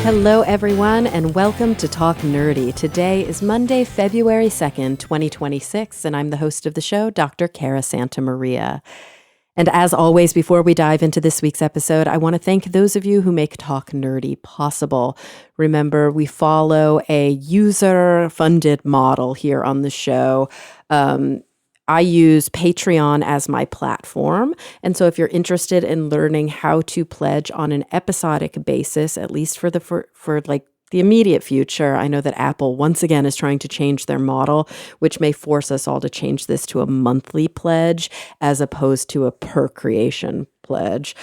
Hello, everyone, and welcome to Talk Nerdy. Today is Monday, February 2nd, 2026, and I'm the host of the show, Dr. Cara Santamaria. And as always, before we dive into this week's episode, I want to thank those of you who make Talk Nerdy possible. Remember, we follow a user-funded model here on the show. I use Patreon as my platform. And so if you're interested in learning how to pledge on an episodic basis, at least for the immediate future, I know that Apple once again is trying to change their model, which may force us all to change this to a monthly pledge as opposed to a per creation pledge.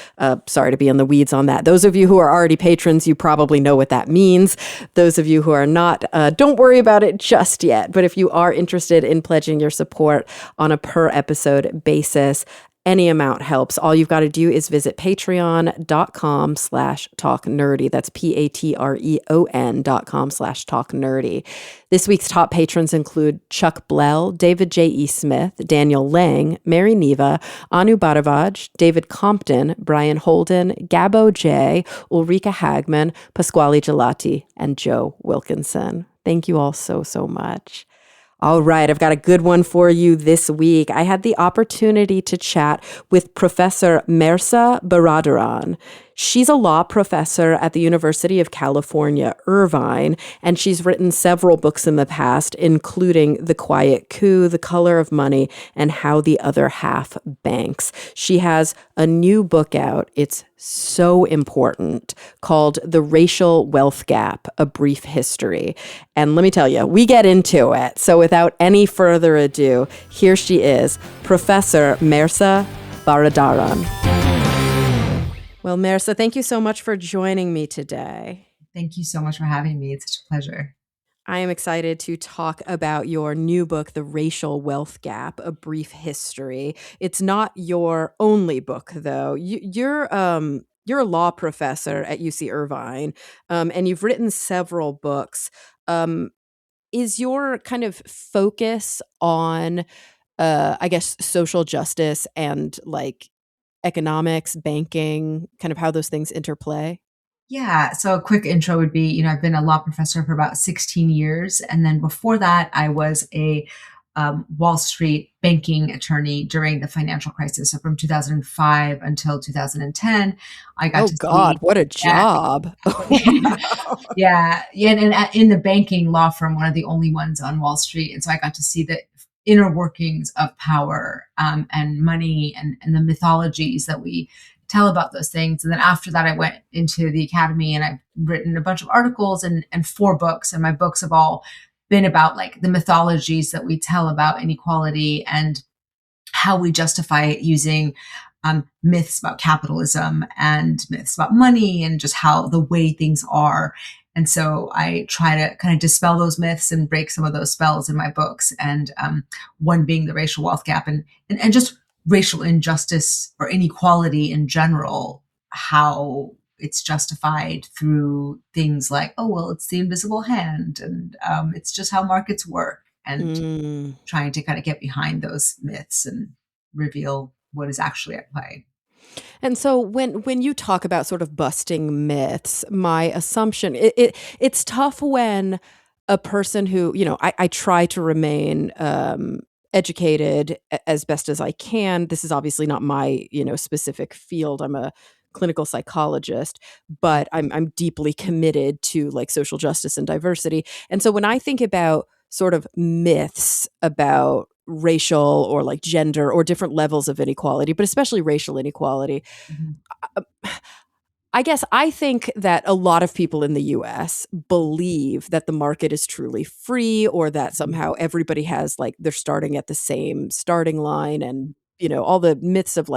Sorry to be in the weeds on that. Those of you who are already patrons, you probably know what that means. Those of you who are not, don't worry about it just yet. But if you are interested in pledging your support on a per episode basis, any amount helps. All you've got to do is visit patreon.com/talknerdy. That's patreon.com/talknerdy. This week's top patrons include Chuck Blell, David J.E. Smith, Daniel Lang, Mary Neva, Anu Bharavaj, David Compton, Brian Holden, Gabo J., Ulrika Hagman, Pasquale Gelati, and Joe Wilkinson. Thank you all so, so much. All right, I've got a good one for you this week. I had the opportunity to chat with Professor Mehrsa Baradaran. She's a law professor at the University of California, Irvine, and she's written several books in the past, including The Quiet Coup, The Color of Money, and How the Other Half Banks. She has a new book out. It's so important, called The Racial Wealth Gap, A Brief History. And let me tell you, we get into it. So without any further ado, here she is, Professor Mehrsa Baradaran. Well, Mehrsa, thank you so much for joining me today. Thank you so much for having me. It's such a pleasure. I am excited to talk about your new book, The Racial Wealth Gap, A Brief History. It's not your only book, though. You're a law professor at UC Irvine, and you've written several books. Is your kind of focus on, I guess, social justice and economics, banking, kind of how those things interplay? Yeah. So a quick intro would be, I've been a law professor for about 16 years. And then before that, I was a Wall Street banking attorney during the financial crisis. So from 2005 until 2010, I got to God, see. what a job. Yeah. And in the banking law firm, one of the only ones on Wall Street. And so I got to see the inner workings of power and money and the mythologies that we tell about those things. And then after that, I went into the academy and I've written a bunch of articles and 4 books. And my books have all been about the mythologies that we tell about inequality and how we justify it using myths about capitalism and myths about money and just how the way things are. And so I try to kind of dispel those myths and break some of those spells in my books. And one being the racial wealth gap and just racial injustice or inequality in general, how it's justified through things like, oh, well, it's the invisible hand and it's just how markets work, and trying to kind of get behind those myths and reveal what is actually at play. And so when you talk about sort of busting myths, my assumption, it's tough when a person who, I try to remain educated as best as I can. This is obviously not my, specific field. I'm a clinical psychologist, but I'm deeply committed to social justice and diversity. And so when I think about sort of myths about racial or gender or different levels of inequality, but especially racial inequality, I guess I think that a lot of people in the US believe that the market is truly free, or that somehow everybody has they're starting at the same starting line, and all the myths of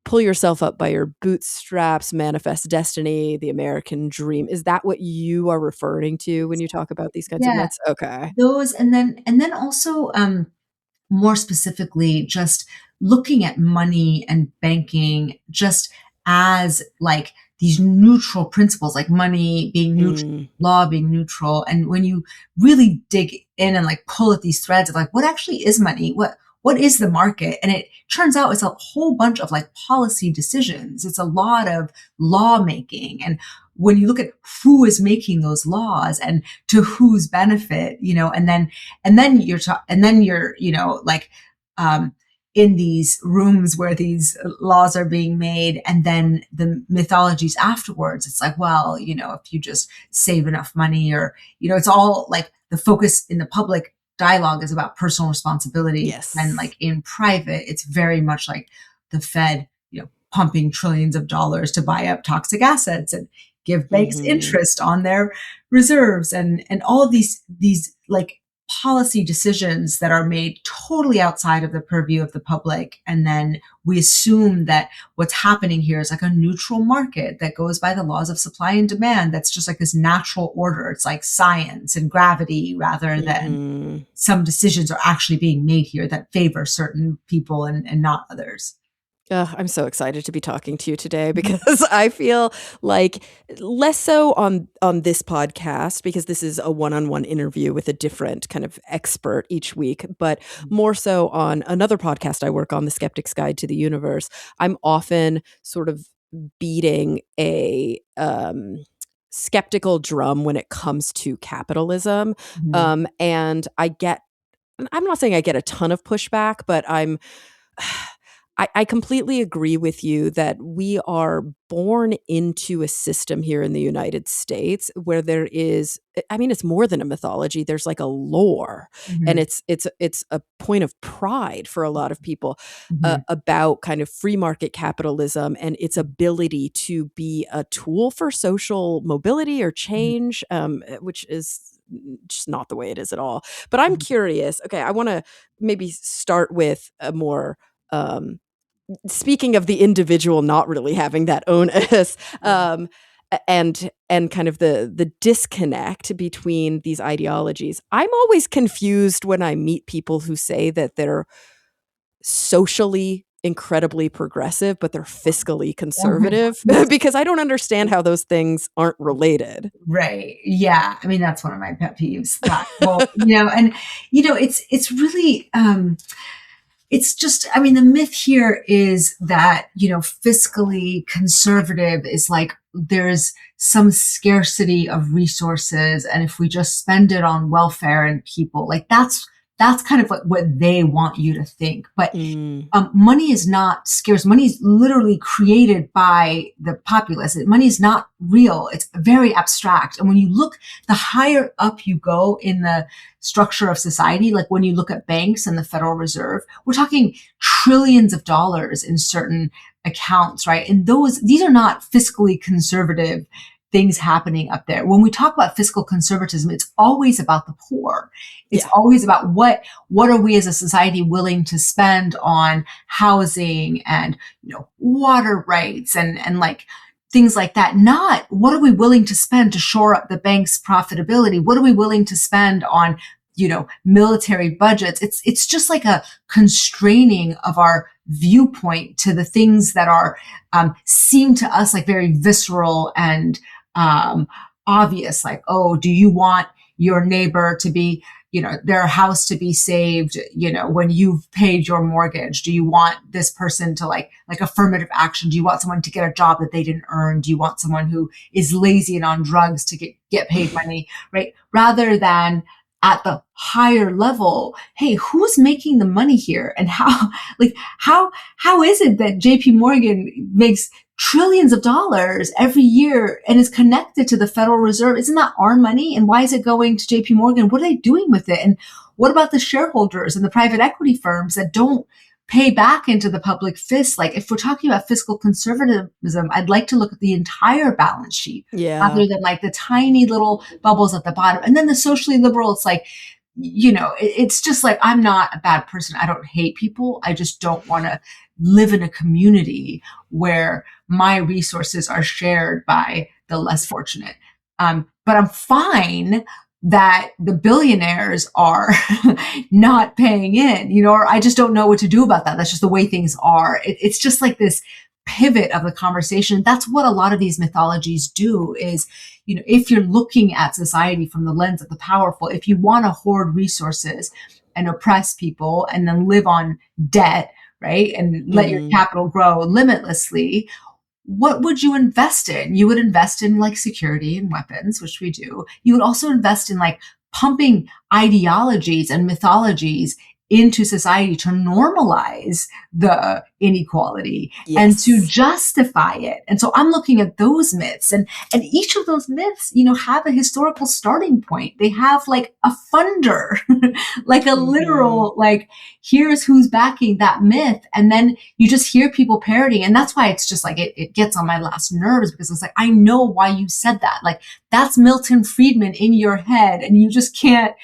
pull yourself up by your bootstraps, manifest destiny, the American dream. Is that what you are referring to when you talk about these kinds of myths? Okay. Those and then also more specifically, just looking at money and banking just as these neutral principles, like money being neutral, law being neutral. And when you really dig in and pull at these threads of what actually is money, what is the market? And it turns out it's a whole bunch of policy decisions. It's a lot of lawmaking. And when you look at who is making those laws and to whose benefit, and then you're, like, in these rooms where these laws are being made, and then the mythologies afterwards, it's like, well, if you just save enough money, or, it's all like the focus in the public dialogue is about personal responsibility. Yes. And like in private, it's very much like the Fed, pumping trillions of dollars to buy up toxic assets and give banks interest on their reserves, and all of these like policy decisions that are made totally outside of the purview of the public. And then we assume that what's happening here is like a neutral market that goes by the laws of supply and demand. That's just like this natural order. It's like science and gravity, rather than some decisions are actually being made here that favor certain people and not others. I'm so excited to be talking to you today, because I feel like less so on this podcast, because this is a one-on-one interview with a different kind of expert each week, but more so on another podcast I work on, The Skeptic's Guide to the Universe. I'm often sort of beating a skeptical drum when it comes to capitalism. And I'm not saying I get a ton of pushback, but I completely agree with you that we are born into a system here in the United States where there is, it's more than a mythology. There's like a lore, and it's a point of pride for a lot of people about kind of free market capitalism and its ability to be a tool for social mobility or change, which is just not the way it is at all. But I'm curious. Okay, I want to maybe start with a more speaking of the individual not really having that onus, and kind of the disconnect between these ideologies. I'm always confused when I meet people who say that they're socially incredibly progressive, but they're fiscally conservative, because I don't understand how those things aren't related. Right. Yeah. I mean, that's one of my pet peeves. Well, it's really, it's just, the myth here is that, fiscally conservative is like there's some scarcity of resources. And if we just spend it on welfare and people, like that's kind of like what they want you to think. But money is not scarce. Money is literally created by the populace. Money is not real. It's very abstract. And when you look, the higher up you go in the structure of society, like when you look at banks and the Federal Reserve, we're talking trillions of dollars in certain accounts, right? And these are not fiscally conservative things happening up there. When we talk about fiscal conservatism, it's always about the poor. It's always about what are we as a society willing to spend on housing and, water rights and like things like that. Not what are we willing to spend to shore up the bank's profitability? What are we willing to spend on, military budgets? It's just like a constraining of our viewpoint to the things that are seem to us like very visceral and obvious. Like, oh, do you want your neighbor to be, their house to be saved, when you've paid your mortgage? Do you want this person to like affirmative action? Do you want someone to get a job that they didn't earn? Do you want someone who is lazy and on drugs to get paid money, right? Rather than at the higher level, hey, who's making the money here? And how is it that JP Morgan makes trillions of dollars every year and is connected to the Federal Reserve? Isn't that our money? And why is it going to JP Morgan? What are they doing with it? And what about the shareholders and the private equity firms that don't pay back into the public fist? Like, if we're talking about fiscal conservatism, I'd like to look at the entire balance sheet rather than like the tiny little bubbles at the bottom. And then the socially liberal, it's like, it's just like, I'm not a bad person. I don't hate people. I just don't want to live in a community where my resources are shared by the less fortunate. But I'm fine that the billionaires are not paying in, or I just don't know what to do about that. That's just the way things are. It's just like this pivot of the conversation. That's what a lot of these mythologies do is, if you're looking at society from the lens of the powerful, if you want to hoard resources and oppress people and then live on debt, right, and let your capital grow limitlessly, what would you invest in? You would invest in like security and weapons, which we do. You would also invest in like pumping ideologies and mythologies into society to normalize the inequality and to Yes. justify it. And so I'm looking at those myths, and each of those myths, have a historical starting point. They have like a funder, like a Mm-hmm. literal, like, here's who's backing that myth. And then you just hear people parroting. And that's why it's just like, it gets on my last nerves, because it's like, I know why you said that. Like, that's Milton Friedman in your head, and you just can't,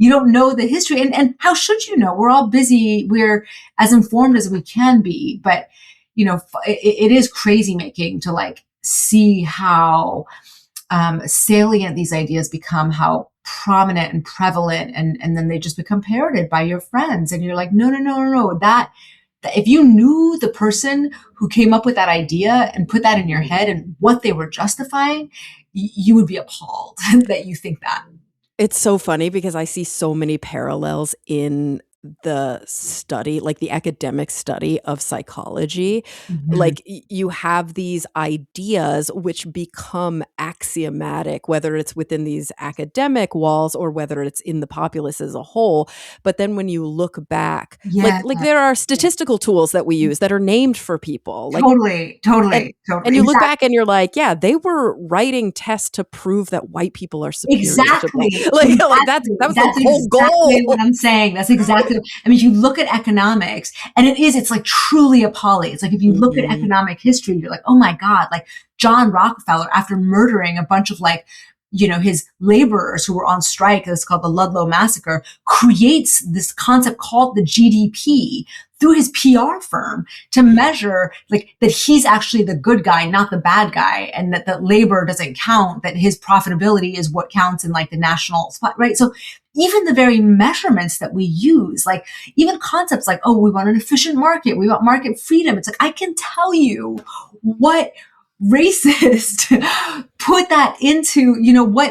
you don't know the history. And how should you know? We're all busy. We're as informed as we can be, but it is crazy making to like see how salient these ideas become, how prominent and prevalent, and then they just become parroted by your friends, and you're like, no, no, no, no, no. That if you knew the person who came up with that idea and put that in your head and what they were justifying, you would be appalled that you think that. It's so funny because I see so many parallels in the study, like the academic study of psychology. Mhm. Like you have these ideas which become axiomatic, whether it's within these academic walls or whether it's in the populace as a whole. But then when you look back, Yeah. like there are statistical tools that we use that are named for people. Like Totally, and totally, totally. you look Exactly. back and you're like, yeah, they were writing tests to prove that white people are superior to black. Exactly. Like Exactly. that was the That's whole exactly what goal. I'm saying. That's exactly. I mean, you look at economics, and it's like truly appalling. It's like if you look at Mhm. economic history, you're like, oh my God, like John Rockefeller, after murdering a bunch of like, his laborers who were on strike, it's called the Ludlow Massacre, creates this concept called the GDP through his PR firm to measure like that he's actually the good guy, not the bad guy, and that labor doesn't count, that his profitability is what counts in like the national spot, right? So even the very measurements that we use, like even concepts like, oh, we want an efficient market, we want market freedom. It's like, I can tell you what racist put that into,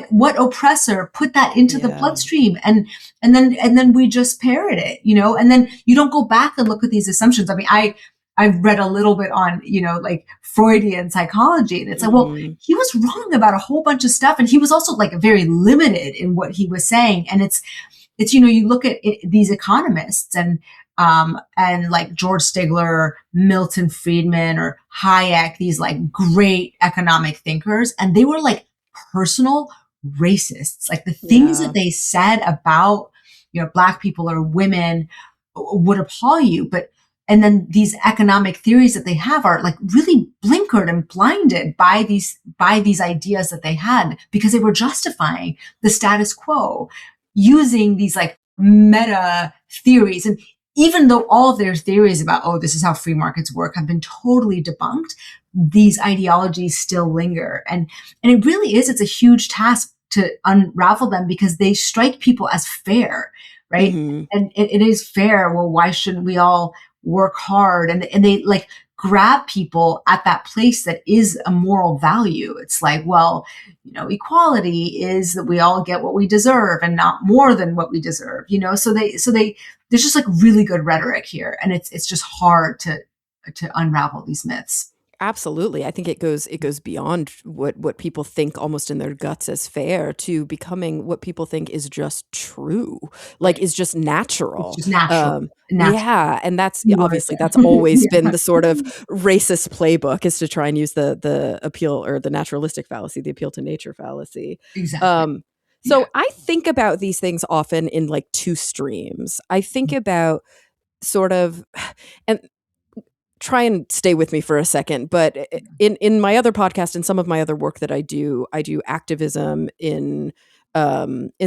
what oppressor put that into the Yeah. bloodstream, and then we just parrot it, and then you don't go back and look at these assumptions. I mean, I've read a little bit on, like Freudian psychology, and it's like, well, Mhm. he was wrong about a whole bunch of stuff, and he was also like very limited in what he was saying. And it's you look at these economists, and like George Stigler, Milton Friedman, or Hayek, these like great economic thinkers, and they were like personal racists. Like the things that Yeah. they said about black people or women would appall you, but and then these economic theories that they have are like really blinkered and blinded by these ideas that they had, because they were justifying the status quo using these like meta theories. And even though all of their theories about, oh, this is how free markets work, have been totally debunked, these ideologies still linger. And it really is, it's a huge task to unravel them, because they strike people as fair, right? Mhm. And it is fair. Well, why shouldn't we all work hard? And they like grab people at that place that is a moral value. It's like, well, equality is that we all get what we deserve and not more than what we deserve, so they there's just like really good rhetoric here, and it's just hard to unravel these myths. Absolutely. I think it goes beyond what people think almost in their guts as fair to becoming what people think is just true, like Right. is just It's natural. just natural. Natural. Yeah, and that's You are obviously that's there. always been Yeah. the sort of racist playbook, is to try and use the appeal or the naturalistic fallacy, the appeal to nature fallacy. Exactly. Um, Yeah. so I think about these things often in like two streams. I think about sort of and try and stay with me for a second, but in my other podcast and some of my other work that I do activism in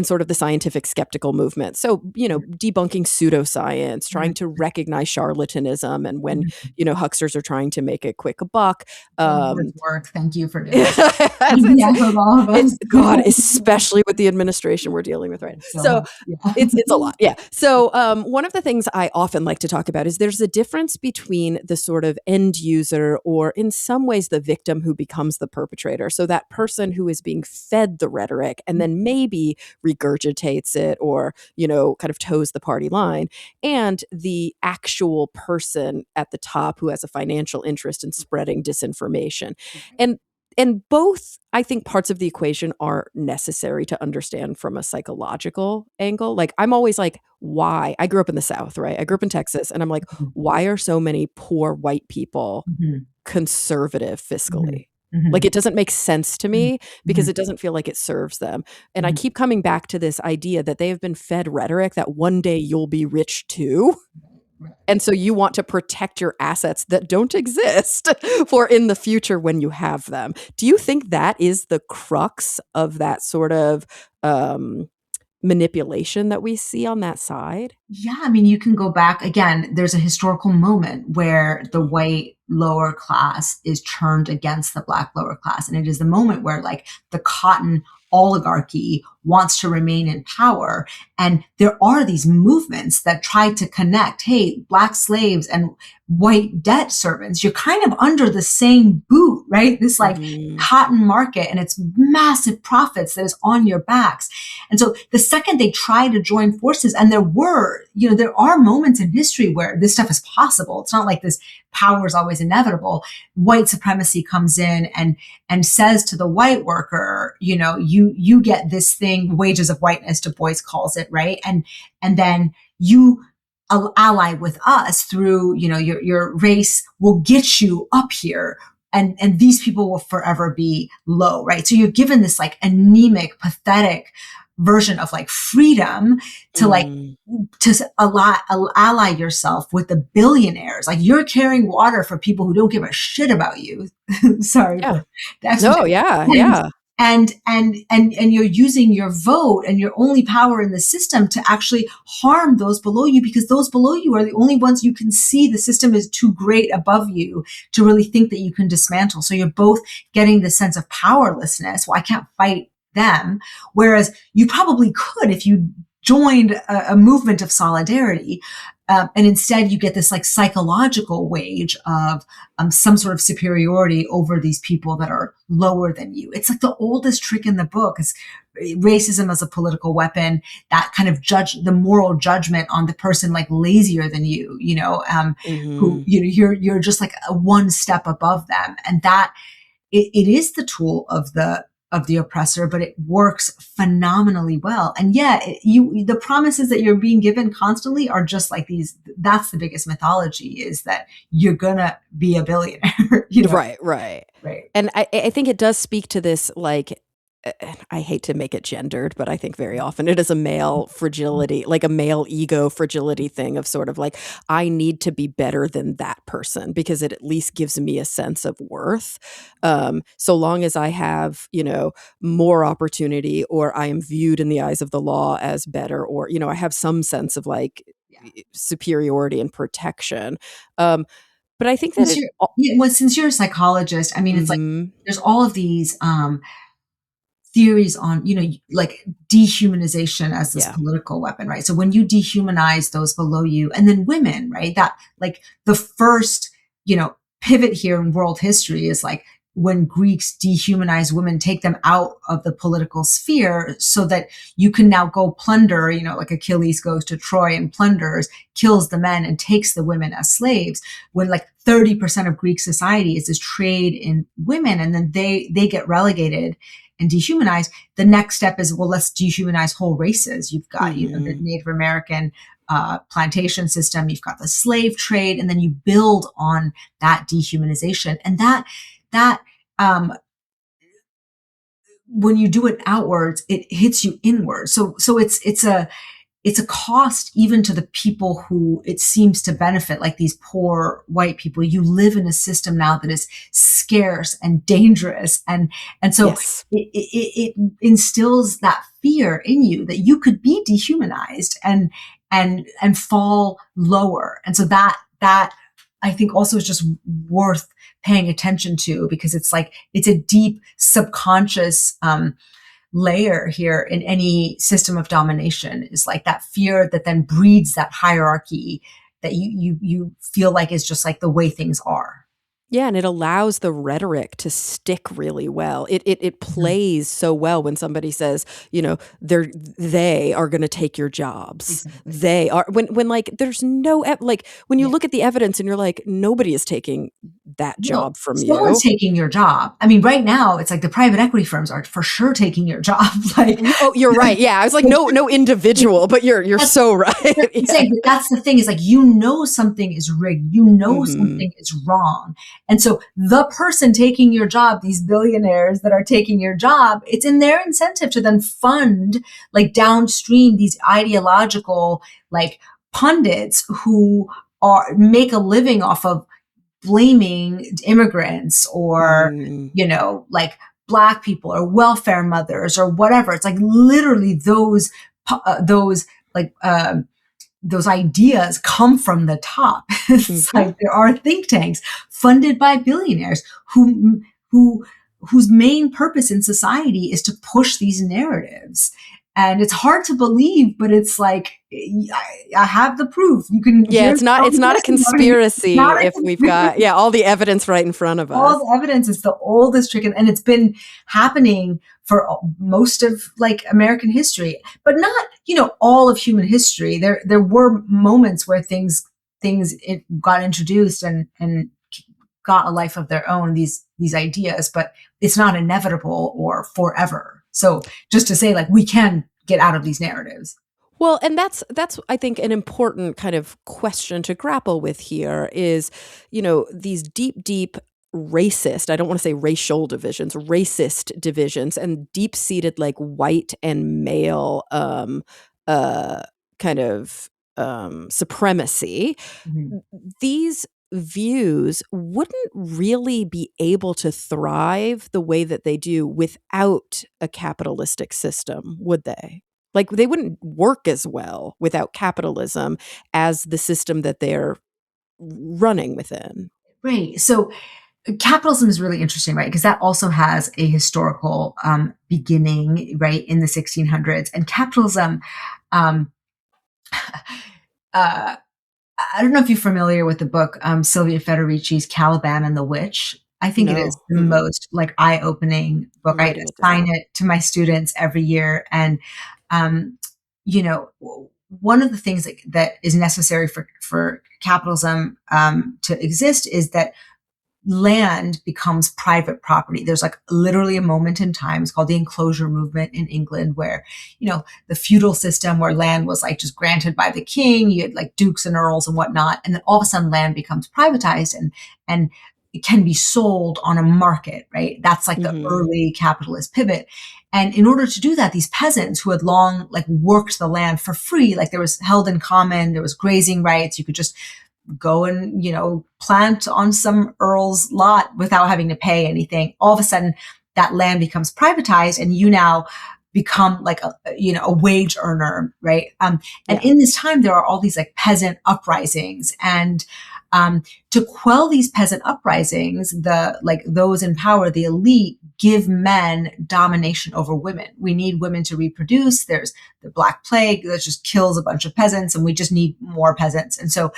sort of the scientific skeptical movement. So, debunking pseudoscience, trying to recognize charlatanism, and when, hucksters are trying to make a quick buck. Good work. Thank you for doing that. it's, On it's behalf of all of it's us. God, especially with the administration we're dealing with, right? So So much. Yeah. it's a lot, yeah. So one of the things I often like to talk about is there's a difference between the sort of end user, or in some ways the victim who becomes the perpetrator. So that person who is being fed the rhetoric and then maybe regurgitates it or, kind of toes the party line, and the actual person at the top who has a financial interest in spreading disinformation. And both, I think, parts of the equation are necessary to understand from a psychological angle. Like, I'm always like, why? I grew up in the South, right? I grew up in Texas, and I'm like, Mhm. why are so many poor white people Mhm. conservative Mhm. fiscally? Like, Mhm. it doesn't make sense to Mhm. me because Mhm. it doesn't feel like it serves them. And I Mhm. keep coming back to this idea that they have been fed rhetoric that one day you'll be rich too. Right. And so you want to protect your assets that don't exist for in the future when you have them. Do you think that is the crux of that sort of manipulation that we see on that side? Yeah, I mean, you can go back again. There's a historical moment where the Mhm. white lower class is turned against the black lower class. And it is the moment where, like, the cotton oligarchy wants to remain in power. And there are these movements that try to connect, hey, black slaves and white debt servants, you're kind of under the same boot, right? This like Mhm. cotton market and its massive profits that is on your backs. And so the second they try to join forces, and there are moments in history where this stuff is possible. It's not like this power is always inevitable. White supremacy comes in and says to the white worker, you get this thing, wages of whiteness, Du Bois calls it, right? And then you ally with us through, your race will get you up here. And these people will forever be low, right? So you're given this like anemic, pathetic version of like freedom to like Mm. ally yourself with the billionaires. Like, you're carrying water for people who don't give a shit about you. Sorry Yeah. for the expletive. No, yeah, And, yeah. and you're using your vote and your only power in the system to actually harm those below you, because those below you are the only ones you can see the system is too great above you to really think that you can dismantle. So you're both getting the sense of powerlessness. Well, I can't fight them. Whereas you probably could if you joined a movement of solidarity. And instead you get this like psychological wage of some sort of superiority over these people that are lower than you. It's like the oldest trick in the book is racism as a political weapon, that kind of the moral judgment on the person like lazier than you, who, Mhm. you're just like one step above them. And that it is the tool of the oppressor, but it works phenomenally well. And yeah, the promises that you're being given constantly are just like these. That's the biggest mythology, is that you're gonna be a billionaire. Right, right. Right. And I think it does speak to this, like, I hate to make it gendered, but I think very often it is a male fragility, like a male ego fragility thing of sort of like, I need to be better than that person because it at least gives me a sense of worth. So long as I have, more opportunity, or I am viewed in the eyes of the law as better, or, I have some sense of like Yeah. superiority and protection. But I think that Since it, you're Yeah, well, since you're a psychologist, I mean, it's like mhm, there's all of these theories on, like dehumanization as this yeah, political weapon, right? So when you dehumanize those below you, and then women, right? That like the first, pivot here in world history is like when Greeks dehumanize women, take them out of the political sphere so that you can now go plunder, like Achilles goes to Troy and plunders, kills the men and takes the women as slaves, when like 30% of Greek society is this trade in women, and then they get relegated and dehumanized. The next step is, well, let's dehumanize whole races. You've got, the mhm. Native American plantation system, you've got the slave trade, and then you build on that dehumanization. And that when you do it outwards, it hits you inwards. So it's a cost even to the people who it seems to benefit, like these poor white people. You live in a system now that is scarce and dangerous, and so Yes. it instills that fear in you that you could be dehumanized and fall lower. And so that I think also is just worth paying attention to, because it's like it's a deep subconscious layer here in any system of domination, is like that fear that then breeds that hierarchy that you feel like is just like the way things are. Yeah, and it allows the rhetoric to stick really well. It Mhm. plays so well when somebody says, they are going to take your jobs. Exactly. They are when like there's no like when you Yeah. look at the evidence and you're like nobody is taking that No, job from someone's you. taking your job. I mean, right now, it's like the private equity firms are for sure taking your job. Like, Oh, you're right. Yeah, I was like no individual, but you're that's so right. what I'm Yeah. saying, but that's the thing is like, you know something is rigged, you know Mhm. something is wrong. And so the person taking your job, these billionaires that are taking your job, it's in their incentive to then fund like downstream these ideological like pundits who are make a living off of blaming immigrants or, Mhm. like black people or welfare mothers or whatever. It's like literally those like those ideas come from the top. It's Mhm. like there are think tanks funded by billionaires who whose main purpose in society is to push these narratives. And it's hard to believe, but it's like I have the proof. You can Yeah, here's all it's the not a testimony. It's conspiracy not a if we've got conspiracy. all the evidence right in front of All us. the evidence is the oldest trick, and it's been happening for most of like American history, but not all of human history. There were moments where things it got introduced and got a life of their own. These ideas, but it's not inevitable or forever. So just to say, like, we can get out of these narratives. Well, and that's I think an important kind of question to grapple with here is, these deep racist, I don't want to say racial divisions, racist divisions and deep-seated like white and male uh kind of supremacy. Mhm. These views wouldn't really be able to thrive the way that they do without a capitalistic system, would they? Like, they wouldn't work as well without capitalism as the system that they're running within. Right. So capitalism is really interesting, right? Because that also has a historical beginning, right, in the 1600s. And capitalism, um, uh, I don't know if you're familiar with the book Sylvia Federici's Caliban and the Witch. I think it is No. the Mm-mm. most like eye-opening book. I'm I writing it assign down. it to my students every year, and um, one of the things that is necessary for capitalism to exist is that land becomes private property. There's like literally a moment in time. It's called the enclosure movement in England, where, the feudal system where land was like just granted by the king. You had like dukes and earls and whatnot. And then all of a sudden land becomes privatized and it can be sold on a market, right? That's like the Mhm. early capitalist pivot. And in order to do that, these peasants who had long like worked the land for free, like there was held in common, there was grazing rights. You could just go and plant on some earl's lot without having to pay anything. All of a sudden that land becomes privatized and you now become like a wage earner, right? And Yeah. in this time there are all these like peasant uprisings, and to quell these peasant uprisings, those in power, the elite, give men domination over women. We need women to reproduce. There's the Black Plague that just kills a bunch of peasants, and we just need more peasants. And so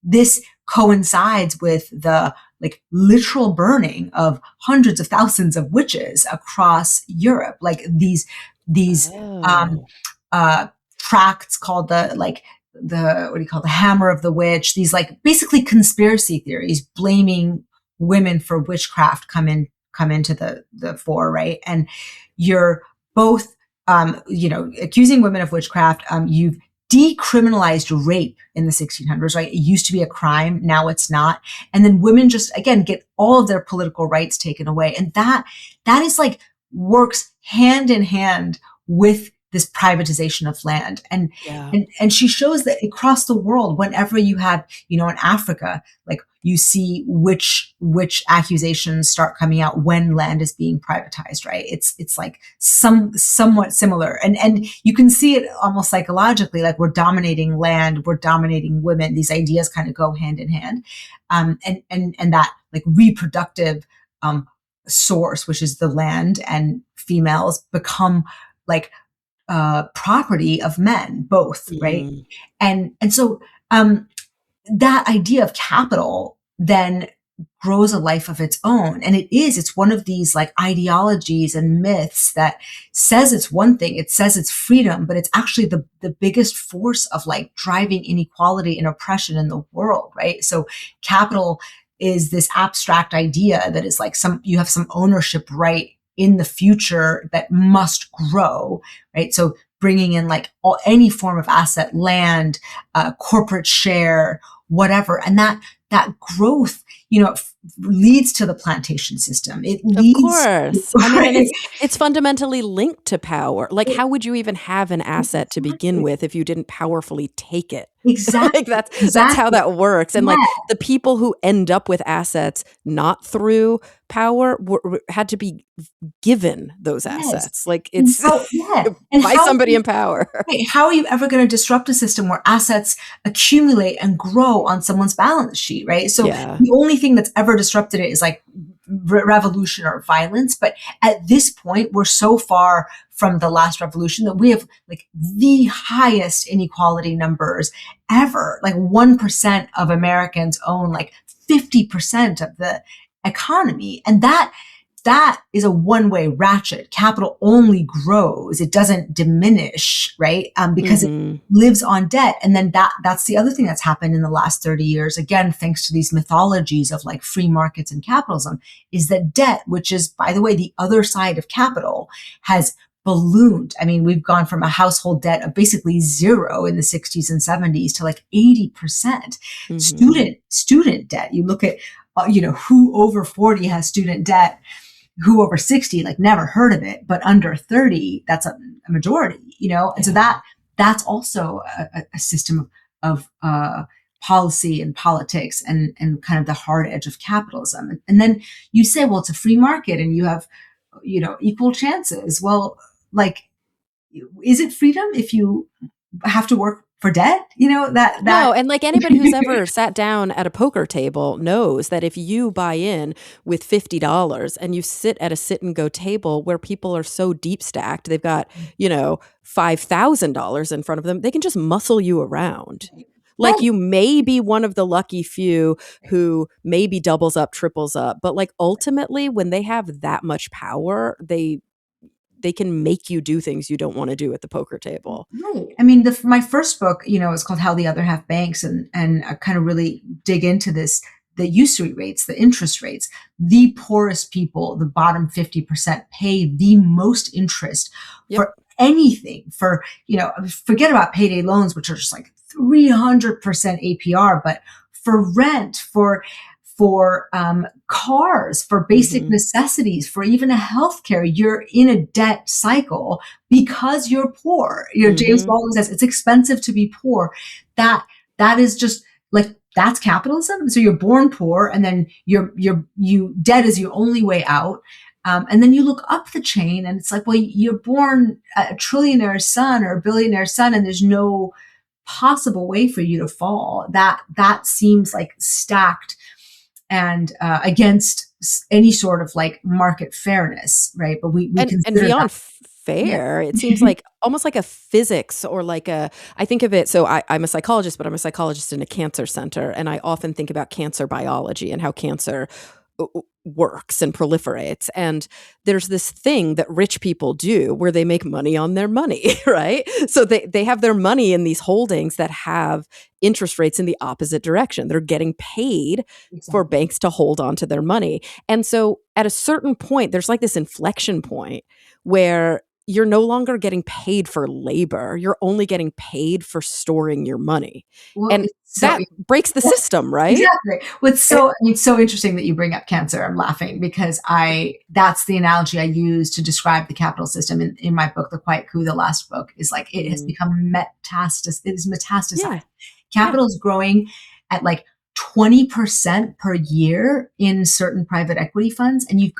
this coincides with the like literal burning of hundreds of thousands of witches across Europe. Like these um, Oh. uh, tracts called the what do you call the Hammer of the Witch? These like basically conspiracy theories blaming women for witchcraft come into the fore, right? And you're both accusing women of witchcraft. You've decriminalized rape in the 1600s, right? It used to be a crime. Now it's not. And then women just, again, get all of their political rights taken away. And that is like works hand in hand with this privatization of land. And, Yeah. and she shows that across the world, whenever you have, in Africa, like you see which accusations start coming out when land is being privatized, right? It's like somewhat similar. And you can see it almost psychologically, like we're dominating land, we're dominating women. These ideas kind of go hand in hand. And that like reproductive source, which is the land, and females become like property of men, both, right? Mm. And so um, that idea of capital then grows a life of its own. And it's one of these like ideologies and myths that says it's one thing, it says it's freedom, but it's actually the biggest force of like driving inequality and oppression in the world, right? So capital is this abstract idea that is like you have some ownership right in the future that must grow, right? So bringing in like any form of asset, land, corporate share, whatever. And that growth, leads to the plantation system. It Of leads, course. I mean, and it's fundamentally linked to power. Like, how would you even have an asset to begin with if you didn't powerfully take it? Exactly. Like that's how that works. And Yeah. like the people who end up with assets not through power had to be given those assets. Like it's by somebody in power. How are you ever going to disrupt a system where assets accumulate and grow on someone's balance sheet, right? So the only thing that's ever disrupted it is like revolution or violence. But at this point, we're so far from the last revolution that we have like the highest inequality numbers ever. Like 1% of Americans own like 50% of the economy. And that is a one-way ratchet. Capital only grows. It doesn't diminish, right? Because it lives on debt. And then that's the other thing that's happened in the last 30 years, again, thanks to these mythologies of like free markets and capitalism, is that debt, which is, by the way, the other side of capital, has ballooned. I mean, we've gone from a household debt of basically zero in the 60s and 70s to like 80%. Student debt. You look at, who over 40 has student debt, who over 60, like never heard of it, but under 30, that's a majority, And so that's also a system of policy and politics and kind of the hard edge of capitalism. And then you say, well, it's a free market and you have, equal chances. Well, like, is it freedom if you have to work for debt? No, and like anybody who's ever sat down at a poker table knows that if you buy in with $50 and you sit at a sit and go table where people are so deep stacked, they've got, $5,000 in front of them, they can just muscle you around. Like you may be one of the lucky few who maybe doubles up, triples up, but like ultimately when they have that much power, they can make you do things you don't want to do at the poker table. Right. I mean, my first book, is called How the Other Half Banks, and I kind of really dig into this, the usury rates, the interest rates. The poorest people, the bottom 50%, pay the most interest for anything. For, forget about payday loans, which are just like 300% APR, but for rent, for cars, for basic necessities, for even a healthcare, you're in a debt cycle because you're poor. James Baldwin says it's expensive to be poor. That is just like, that's capitalism. So you're born poor, and then debt is your only way out. And then you look up the chain, and it's like, well, you're born a trillionaire's son or a billionaire's son, and there's no possible way for you to fall. That seems like stacked and against any sort of like market fairness, right? But we and beyond fair, it seems like almost like a physics or like I think of it, so I'm a psychologist, but I'm a psychologist in a cancer center, and I often think about cancer biology and how cancer works and proliferates. And there's this thing that rich people do where they make money on their money, right? So they have their money in these holdings that have interest rates in the opposite direction. They're getting paid for banks to hold on to their money. And so at a certain point, there's like this inflection point where you're no longer getting paid for labor. You're only getting paid for storing your money. Well, and that breaks the system, right? Exactly. It's so interesting that you bring up cancer. I'm laughing because that's the analogy I use to describe the capital system in my book, The Quiet Coup, the last book, is like, it has become metastasized. It is metastasized. Yeah. Capital is growing at like 20% per year in certain private equity funds. And if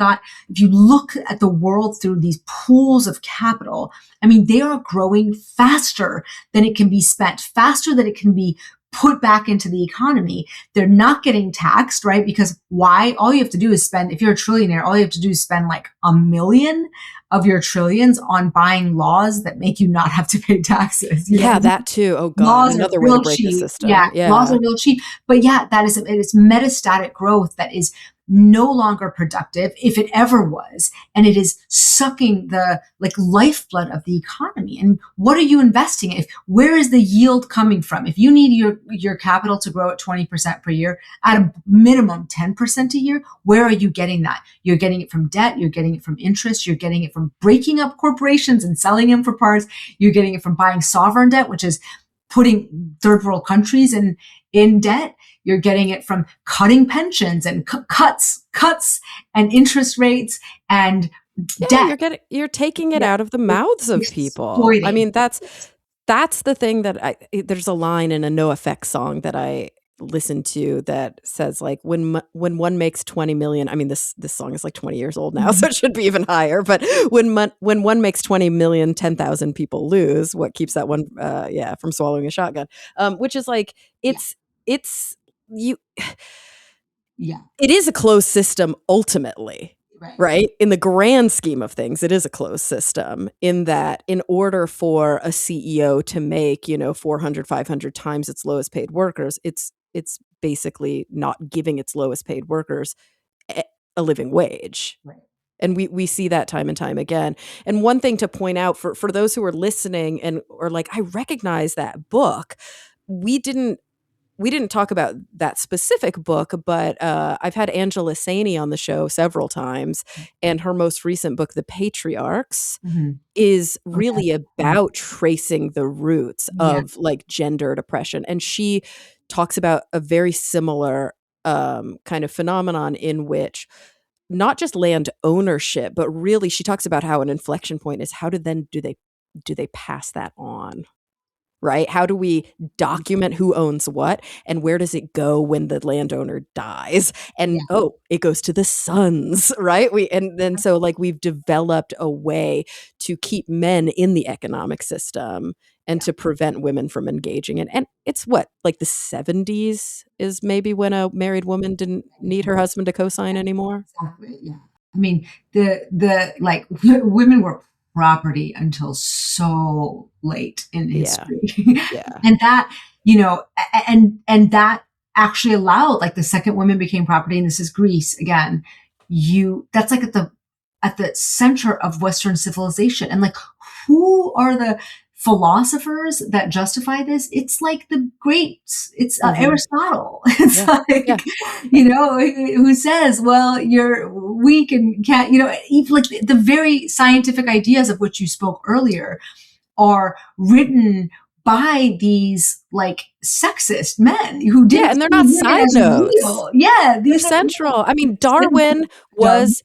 you look at the world through these pools of capital, I mean, they are growing faster than it can be spent, faster than it can be put back into the economy. They're not getting taxed, right? Because why? All you have to do is spend, if you're a trillionaire, all you have to do is spend like $1 million of your trillions on buying laws that make you not have to pay taxes. Yeah, that too. Oh God, Laws are another way to real break the cheap. system. Yeah. Laws are real cheap. But yeah, it's metastatic growth that is no longer productive, if it ever was, and it is sucking the like lifeblood of the economy. And what are you investing in? Where is the yield coming from? If you need your capital to grow at 20% per year, at a minimum 10% a year, where are you getting that? You're getting it from debt, you're getting it from interest, you're getting it from breaking up corporations and selling them for parts, you're getting it from buying sovereign debt, which is putting third world countries in debt. You're getting it from cutting pensions and cuts and interest rates and debt. You're taking it out of the mouths of people. Exploiting. I mean, that's the thing that there's a line in a NoFX song that I listen to that says like when one makes 20 million. I mean, this song is like 20 years old now, so it should be even higher. But when one makes 20 million, 10,000 people lose. What keeps that one from swallowing a shotgun? Which is like it's you. Yeah, it is a closed system ultimately. Right? In the grand scheme of things, it is a closed system in that in order for a CEO to make, 400, 500 times its lowest paid workers, it's basically not giving its lowest paid workers a living wage. Right. And we see that time and time again. And one thing to point out for those who are listening and or like, I recognize that book. We didn't talk about that specific book, but I've had Angela Saini on the show several times, and her most recent book, The Patriarchs, is really about tracing the roots of like gendered oppression. And she talks about a very similar kind of phenomenon in which not just land ownership, but really she talks about how an inflection point is how do they pass that on? Right? How do we document who owns what and where does it go when the landowner dies? And it goes to the sons, right? So like we've developed a way to keep men in the economic system and to prevent women from engaging in. And it's what, like the 70s is maybe when a married woman didn't need her husband to co-sign anymore. Exactly. Yeah. I mean, the like women were property until so late in history. Yeah. And that, and that actually allowed, like the second women became property, and this is Greece again, that's like at the center of Western civilization. And like, who are the philosophers that justify this? It's like the greats. It's Aristotle. It's who says, well, you're weak and can't, even like the very scientific ideas of which you spoke earlier are written by these like sexist men who did, and they're not side notes. They're central. I mean, Darwin was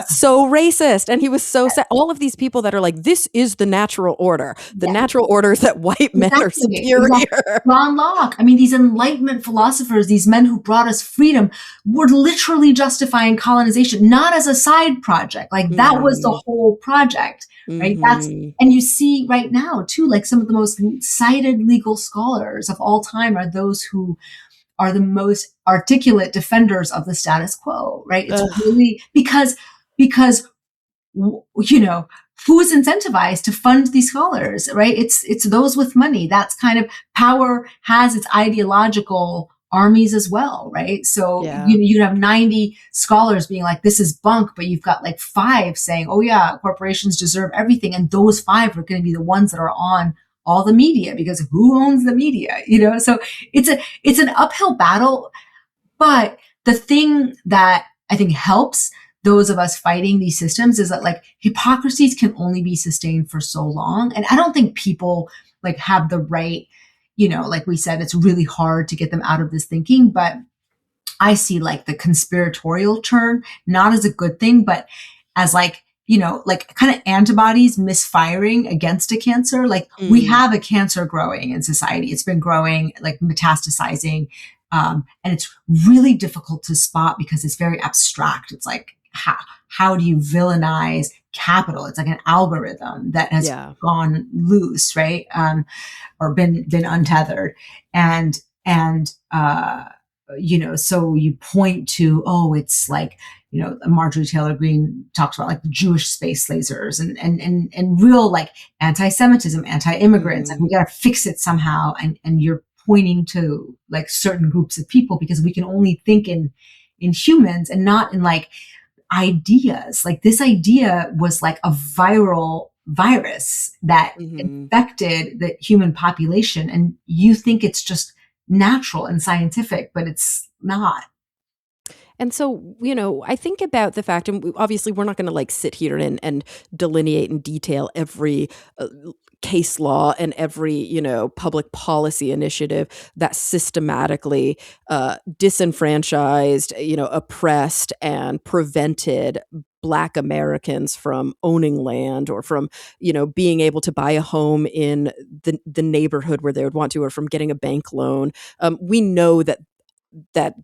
so racist, and he was so sad. All of these people that are like, this is the natural order. The natural order is that white men are superior. John Locke. I mean, these Enlightenment philosophers, these men who brought us freedom, were literally justifying colonization, not as a side project. Like that was the whole project. Right. And you see right now too, like some of the most cited legal scholars of all time are those who are the most articulate defenders of the status quo. Right. It's really because, who is incentivized to fund these scholars, right? It's those with money. That's kind of power has its ideological armies as well, right? So you'd have 90 scholars being like, this is bunk, but you've got like 5 saying, oh yeah, corporations deserve everything. And those 5 are going to be the ones that are on all the media, because who owns the media? So it's an uphill battle. But the thing that I think helps those of us fighting these systems is that like hypocrisies can only be sustained for so long. And I don't think people like have the right, like we said, it's really hard to get them out of this thinking, but I see like the conspiratorial turn, not as a good thing, but as like, like kind of antibodies misfiring against a cancer. Like we have a cancer growing in society. It's been growing, like metastasizing. And it's really difficult to spot because it's very abstract. It's like, how do you villainize capital? It's like an algorithm that has gone loose, right? Or been untethered. And And, so you point to, oh, it's like, Marjorie Taylor Greene talks about like the Jewish space lasers and real like anti-Semitism, anti-immigrants. Like we got to fix it somehow. And you're pointing to like certain groups of people because we can only think in humans and not in like ideas. Like this idea was like a viral virus that infected the human population. And you think it's just natural and scientific, but it's not. And so, I think about the fact, and obviously we're not going to like sit here and delineate in detail every case law and every, public policy initiative that systematically disenfranchised, oppressed and prevented Black Americans from owning land or from, being able to buy a home in the neighborhood where they would want to, or from getting a bank loan. We know that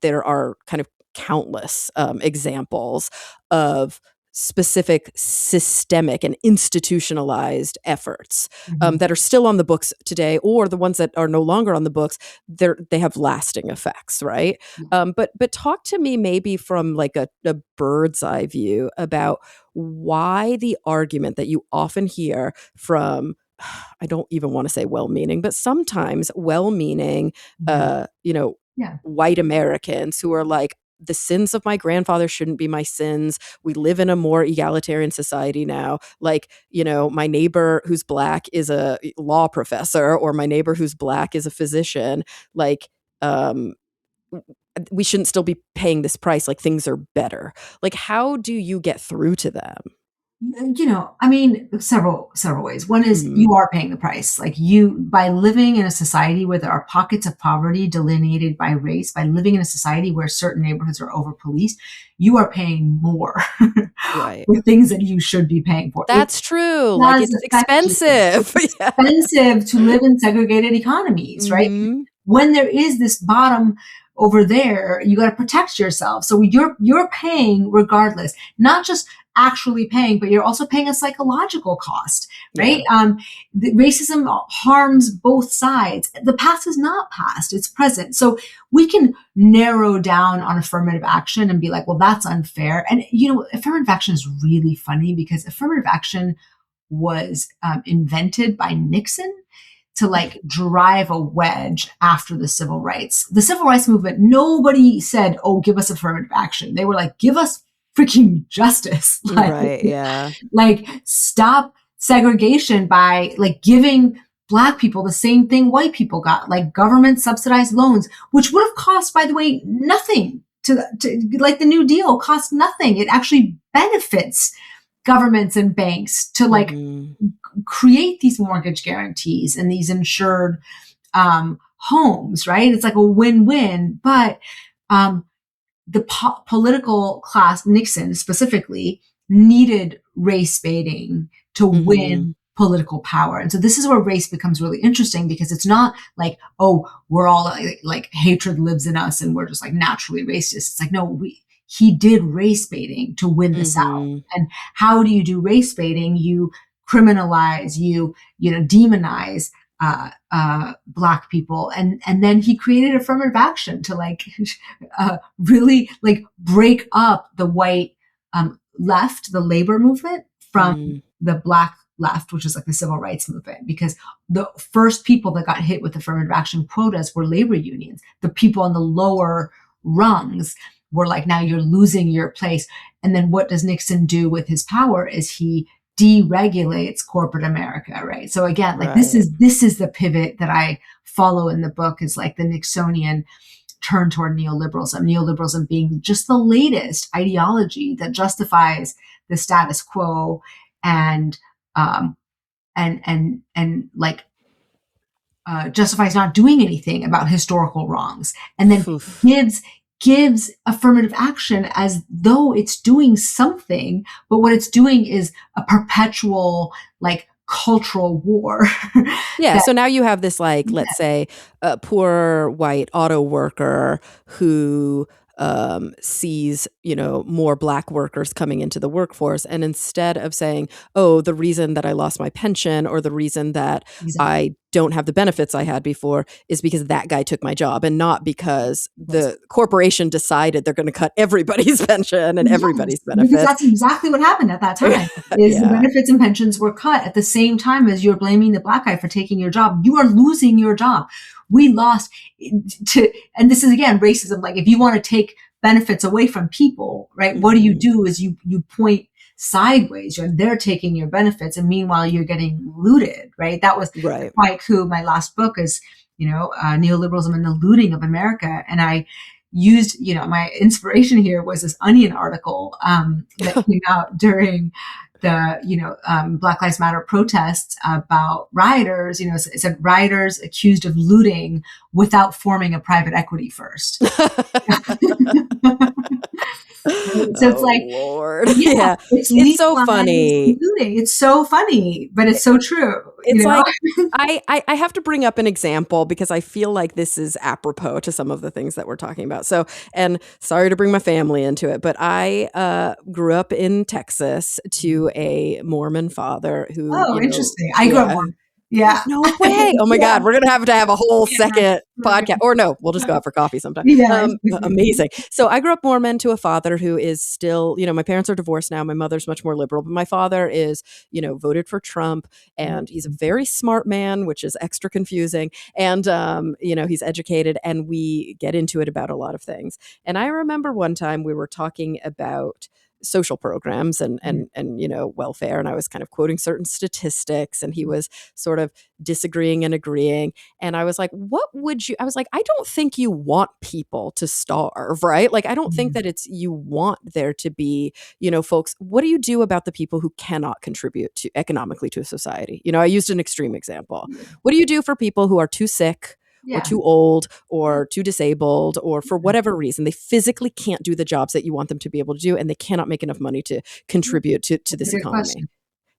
there are kind of countless examples of specific systemic and institutionalized efforts that are still on the books today, or the ones that are no longer on the books. They have lasting effects, right? But talk to me maybe from like a bird's eye view about why the argument that you often hear from, I don't even want to say well-meaning, but sometimes well-meaning, Yeah. white Americans who are like, the sins of my grandfather shouldn't be my sins. We live in a more egalitarian society now. Like, my neighbor who's Black is a law professor, or my neighbor who's Black is a physician. Like, we shouldn't still be paying this price. Like, things are better. Like, how do you get through to them? I mean, several ways. One is you are paying the price. Like by living in a society where there are pockets of poverty delineated by race, by living in a society where certain neighborhoods are over policed, you are paying more Right. for things that you should be paying for. That's true. Like, it's expensive. It's expensive to live in segregated economies, right? When there is this bottom over there, you got to protect yourself. So you're paying regardless, not just actually paying, but you're also paying a psychological cost, right? Yeah. The racism harms both sides. The past is not past, it's present. So we can narrow down on affirmative action and be like, well, that's unfair. And, affirmative action is really funny because affirmative action was invented by Nixon to like drive a wedge after the civil rights movement. Nobody said, oh, give us affirmative action. They were like, give us freaking justice. Like, right. Yeah. Like stop segregation by like giving Black people the same thing white people got, like government subsidized loans, which would have cost, by the way, nothing to like the New Deal cost nothing. It actually benefits governments and banks to like create these mortgage guarantees and these insured homes, right? It's like a win-win. But the political class, Nixon specifically, needed race baiting to win political power. And so this is where race becomes really interesting, because it's not like, oh, we're all like hatred lives in us and we're just like naturally racist. It's like, no, he did race baiting to win the South. And how do you do race baiting? You criminalize, you demonize Black people, and then he created affirmative action to like really like break up the white left, the labor movement, from the Black left, which is like the civil rights movement, because the first people that got hit with affirmative action quotas were labor unions. The people on the lower rungs were like, now you're losing your place. And then what does Nixon do with his power is he deregulates corporate America, right? So again, like this is the pivot that I follow in the book, is like the Nixonian turn toward neoliberalism being just the latest ideology that justifies the status quo and like justifies not doing anything about historical wrongs, and then gives affirmative action as though it's doing something, but what it's doing is a perpetual like cultural war. Yeah. So now you have this, like, let's say a poor white auto worker who sees, more Black workers coming into the workforce. And instead of saying, oh, the reason that I lost my pension, or the reason that I don't have the benefits I had before is because that guy took my job, and not because the corporation decided they're going to cut everybody's pension and everybody's Because benefits. that's exactly what happened at that time. Is the benefits and pensions were cut at the same time as you're blaming the black guy for taking your job. You are losing your job. We lost and this is again racism. Like if you want to take benefits away from people, right? What do is you point sideways. They're taking your benefits, and meanwhile you're getting looted, right? That was the Quiet Coup. My last book is, neoliberalism and the looting of America. And I used, my inspiration here was this Onion article that came out during the, Black Lives Matter protests about rioters. It said rioters accused of looting without forming a private equity first. So it's like, Lord. Yeah. It's so funny. Looting. It's so funny, but it's so true. It's like, I have to bring up an example because I feel like this is apropos to some of the things that we're talking about. So, and sorry to bring my family into it, but I grew up in Texas to a Mormon father who. Oh, interesting. I grew up Mormon. Yeah. No way. Oh my God. We're going to have a whole second podcast, or no, we'll just go out for coffee sometime. Amazing. So I grew up Mormon to a father who is still, my parents are divorced now. My mother's much more liberal, but my father is, voted for Trump, and he's a very smart man, which is extra confusing. And, he's educated, and we get into it about a lot of things. And I remember one time we were talking about social programs and welfare, and I was kind of quoting certain statistics, and he was sort of disagreeing and agreeing, and I was like, I was like, I don't think you want people to starve, right? Like I don't think that it's you want there to be, folks, what do you do about the people who cannot contribute to economically to a society? I used an extreme example. What do you do for people who are too sick, or too old, or too disabled, or for whatever reason, they physically can't do the jobs that you want them to be able to do, and they cannot make enough money to contribute to this economy.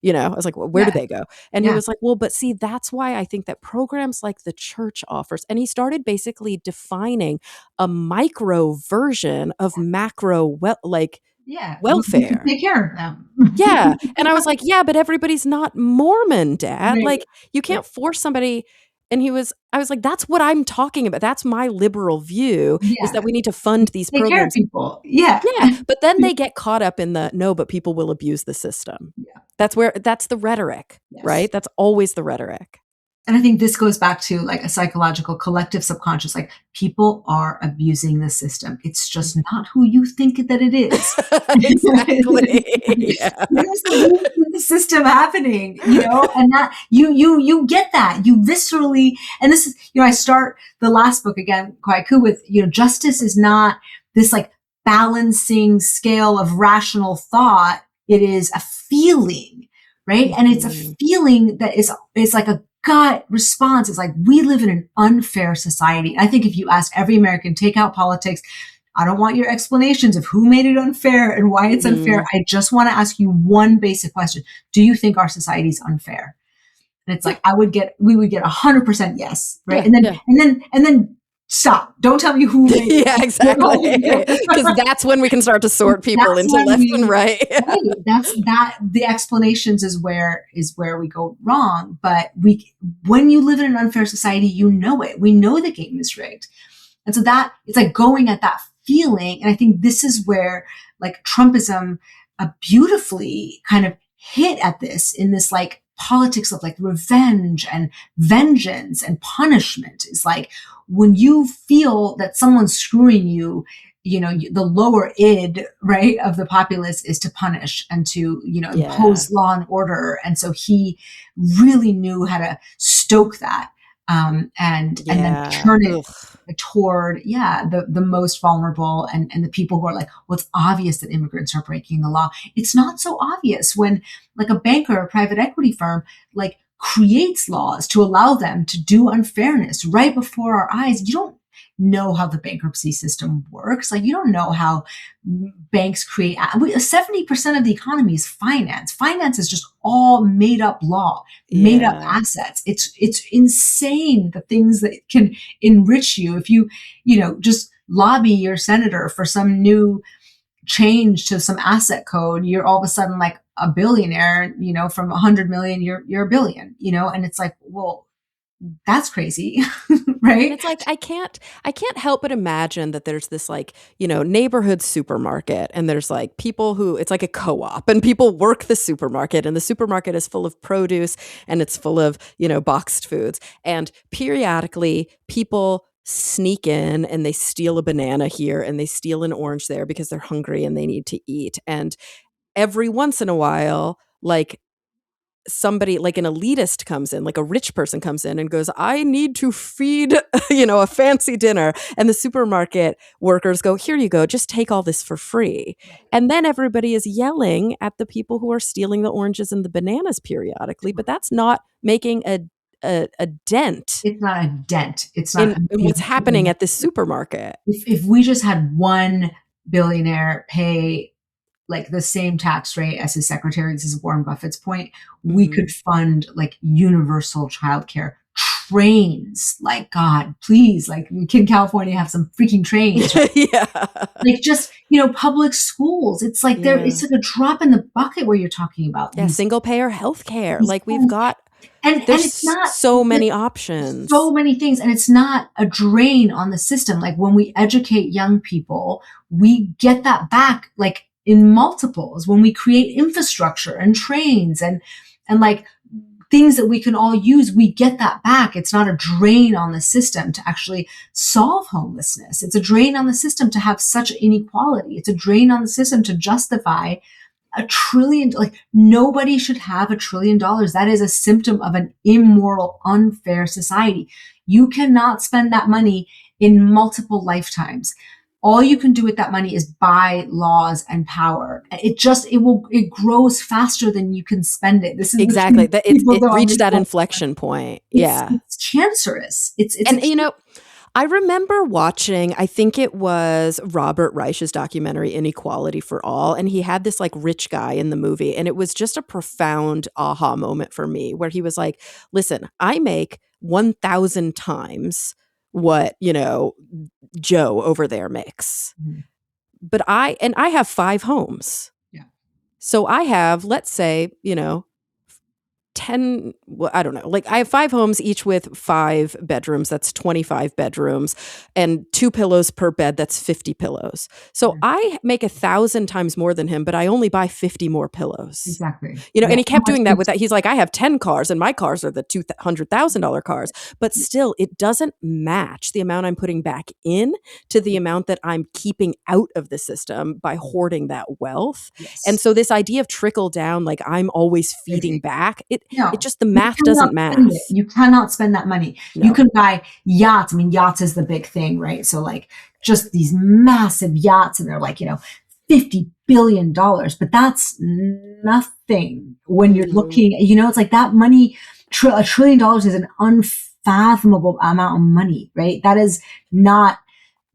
I was like, well, where do they go? And he was like, well, but see, that's why I think that programs like the church offers, and he started basically defining a micro version of macro, welfare. Take care of them. Yeah. And I was like, yeah, but everybody's not Mormon, Dad. Right. Like you can't force somebody. And I was like, that's what I'm talking about. That's my liberal view, is that we need to fund these programs. Care of people. Yeah. But then they get caught up in no, but people will abuse the system. Yeah. That's the rhetoric, right? That's always the rhetoric. And I think this goes back to like a psychological collective subconscious, like people are abusing the system. It's just not who you think that it is. Exactly. There's the system happening, and that you get that, you viscerally, and this is, I start the last book again, Quiet Coup, with, justice is not this like balancing scale of rational thought. It is a feeling, right? And it's a feeling that is like a gut response. Is like, we live in an unfair society. I think if you ask every American, take out politics, I don't want your explanations of who made it unfair and why it's unfair. I just want to ask you one basic question. Do you think our society is unfair? And it's like, we would get 100% yes. Right. And then stop. Don't tell me who made it. Yeah, exactly. Because that's when we can start to sort people into left and right. The explanations is where we go wrong. But when you live in an unfair society, it. We know the game is rigged. And so that it's like going at that feeling. And I think this is where like Trumpism beautifully kind of hit at this in this like politics of like revenge and vengeance and punishment. Is like when you feel that someone's screwing you, the lower id, right, of the populace is to punish and to, impose law and order. And so he really knew how to stoke that. And then turn it toward, the most vulnerable and the people who are like, well, it's obvious that immigrants are breaking the law. It's not so obvious when like a banker or a private equity firm, like creates laws to allow them to do unfairness right before our eyes. You don't know how the bankruptcy system works. Like you don't know how banks create. 70% of the economy is finance. Finance is just all made up law, made up assets. It's insane the things that can enrich you if you just lobby your senator for some new change to some asset code. You're all of a sudden like a billionaire. From 100 million, you're a billion. And it's like, well, that's crazy, And right? it's like I can't help but imagine that there's this like, neighborhood supermarket and there's like people who it's like a co-op and people work the supermarket and the supermarket is full of produce and it's full of, boxed foods. And periodically people sneak in and they steal a banana here and they steal an orange there because they're hungry and they need to eat. And every once in a while, like somebody like an elitist comes in, like a rich person comes in and goes, I need to feed, a fancy dinner. And the supermarket workers go, here you go, just take all this for free. And then everybody is yelling at the people who are stealing the oranges and the bananas periodically, but that's not making a dent It's not a dent. It's not. in what's happening at this supermarket. If we just had one billionaire pay like the same tax rate as his secretary, this is Warren Buffett's point, we Mhm. could fund like universal childcare, trains. Like, God, please, like, can California have some freaking trains? Yeah. Like, just, public schools. It's like it's Yeah. like a drop in the bucket where you're talking about Yeah, single payer healthcare. these Like we've things. got And it's there's not so there- many so options. many things, and it's not a drain on the system. Like when we educate young people, we get that back like in multiples when we create infrastructure and trains and like things that we can all use, we get that back. It's not a drain on the system to actually solve homelessness. It's a drain on the system to have such inequality. It's a drain on the system to justify $1 trillion. Like nobody should have $1 trillion. That is a symptom of an immoral, unfair society. You cannot spend that money in multiple lifetimes. All you can do with that money is buy laws and power. It grows faster than you can spend it. This is Exactly. the That thing people it don't reached that understand. inflection point. It's, Yeah. it's cancerous. It's And I remember watching, I think it was Robert Reich's documentary Inequality for All, and he had this like rich guy in the movie, and it was just a profound aha moment for me where he was like, listen, I make 1,000 times what, Joe over there makes. Mhm. But I have 5 homes. Yeah. So I have, let's say, 10, well, I don't know. Like I have 5 homes, each with 5 bedrooms. That's 25 bedrooms and 2 pillows per bed. That's 50 pillows. So I make 1,000 times more than him, but I only buy 50 more pillows. Exactly. And he kept doing that with that. He's like, I have 10 cars and my cars are the $200,000 cars, but still it doesn't match the amount I'm putting back in to the amount that I'm keeping out of the system by hoarding that wealth. Yes. And so this idea of trickle down, like I'm always feeding back, No, it just the math doesn't math. You cannot spend that money. No. You can buy yachts. I mean, yachts is the big thing, right? So like just these massive yachts and they're like, $50 billion, but that's nothing when you're looking, it's like that money, $1 trillion is an unfathomable amount of money, right? That is not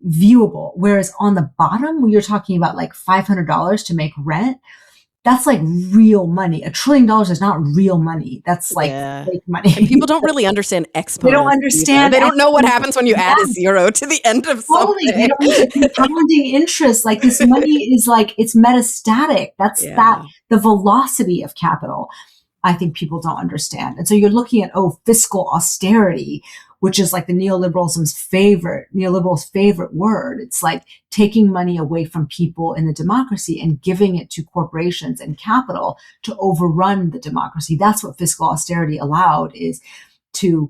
viewable. Whereas on the bottom, when you're talking about like $500 to make rent, that's like real money. $1 trillion is not real money. That's like fake money. And people don't really understand exponents. They don't understand. They don't know what happens when you add a zero to the end of something. They don't understand compounding interest. Like this money is like, it's metastatic. That's the velocity of capital. I think people don't understand. And so you're looking at, fiscal austerity, which is like the neoliberals' favorite word. It's like taking money away from people in the democracy and giving it to corporations and capital to overrun the democracy. That's what fiscal austerity allowed, is to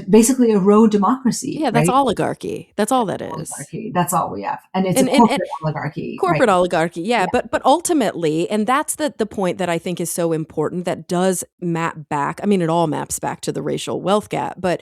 basically erode democracy. Yeah, that's right? oligarchy. That's all that is. Oligarchy. That's all we have. And it's a corporate oligarchy. Corporate oligarchy, yeah. But ultimately, and that's the point that I think is so important that does map back. I mean, it all maps back to the racial wealth gap, but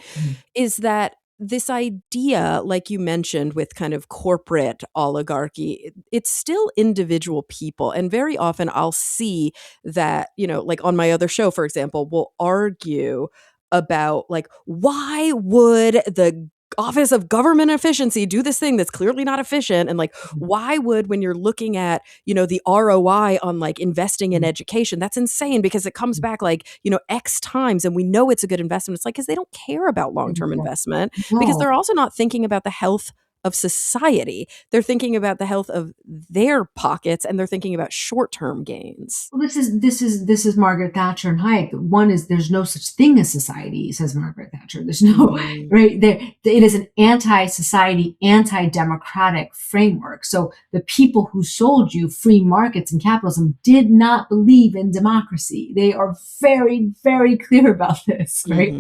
is that this idea, like you mentioned, with kind of corporate oligarchy, it's still individual people. And very often I'll see that, like on my other show, for example, we'll argue about like, why would the Office of Government Efficiency do this thing that's clearly not efficient? And like, why would, when you're looking at, the ROI on like investing in education, that's insane because it comes back like, X times and we know it's a good investment. It's like, because they don't care about long-term investment because they're also not thinking about the health of society. They're thinking about the health of their pockets, and they're thinking about short-term gains. Well, this is Margaret Thatcher and Hayek. One is there's no such thing as society, says Margaret Thatcher. There's no right there. It is an anti-society, anti-democratic framework. So the people who sold you free markets and capitalism did not believe in democracy. They are very, very clear about this. Right?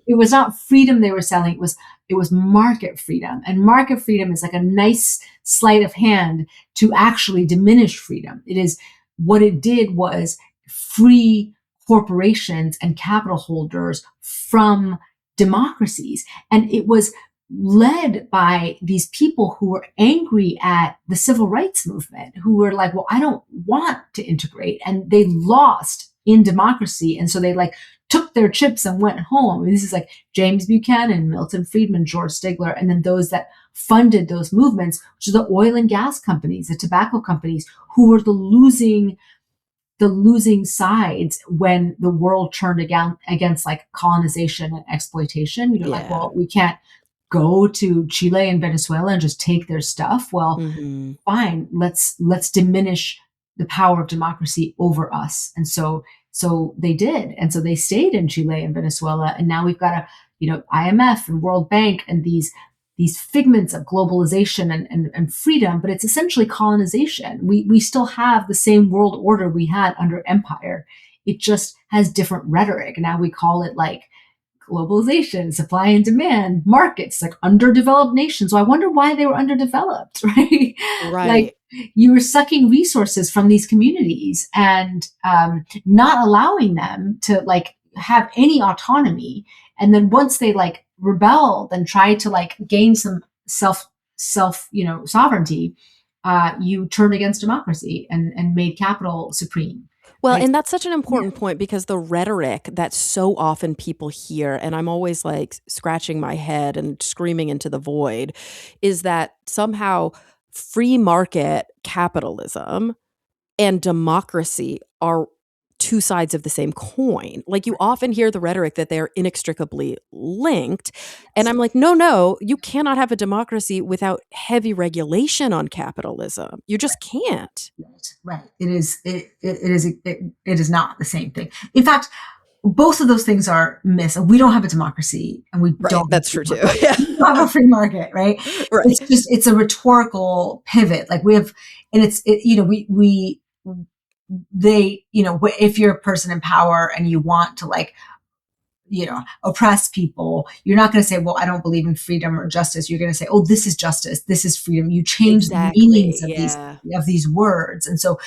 It was not freedom they were selling. It was market freedom, and market freedom is like a nice sleight of hand to actually diminish freedom. It is. What it did was free corporations and capital holders from democracies. And it was led by these people who were angry at the civil rights movement, who were like, well, I don't want to integrate. And they lost in democracy. And so they like took their chips and went home. And this is like James Buchanan, Milton Friedman, George Stigler, and then those that funded those movements, which are the oil and gas companies, the tobacco companies, who were the losing sides when the world turned against like colonization and exploitation. You're like, well, we can't go to Chile and Venezuela and just take their stuff. Well, fine, let's diminish the power of democracy over us. And so they did. And so they stayed in Chile and Venezuela. And now we've got IMF and World Bank and these figments of globalization and freedom, but it's essentially colonization. We still have the same world order we had under empire. It just has different rhetoric. Now we call it like globalization, supply and demand, markets, like underdeveloped nations. So I wonder why they were underdeveloped, right? Right. Like you were sucking resources from these communities and not allowing them to like have any autonomy. And then once they like rebelled and tried to like gain some self sovereignty, you turned against democracy and made capital supreme. Well, right? And that's such an important point, because the rhetoric that so often people hear, and I'm always like scratching my head and screaming into the void, is that somehow free market capitalism and democracy are two sides of the same coin. Like you often hear the rhetoric that they're inextricably linked. And I'm like, no, you cannot have a democracy without heavy regulation on capitalism. You just can't. Right. It is not the same thing. In fact, both of those things are myths. We don't have a democracy, and we don't. That's true too. Yeah. We don't have a free market, right? Right. It's a rhetorical pivot. Like if you're a person in power and you want to like, oppress people, you're not going to say, well, I don't believe in freedom or justice. You're going to say, oh, this is justice. This is freedom. You change the meanings of these words. And so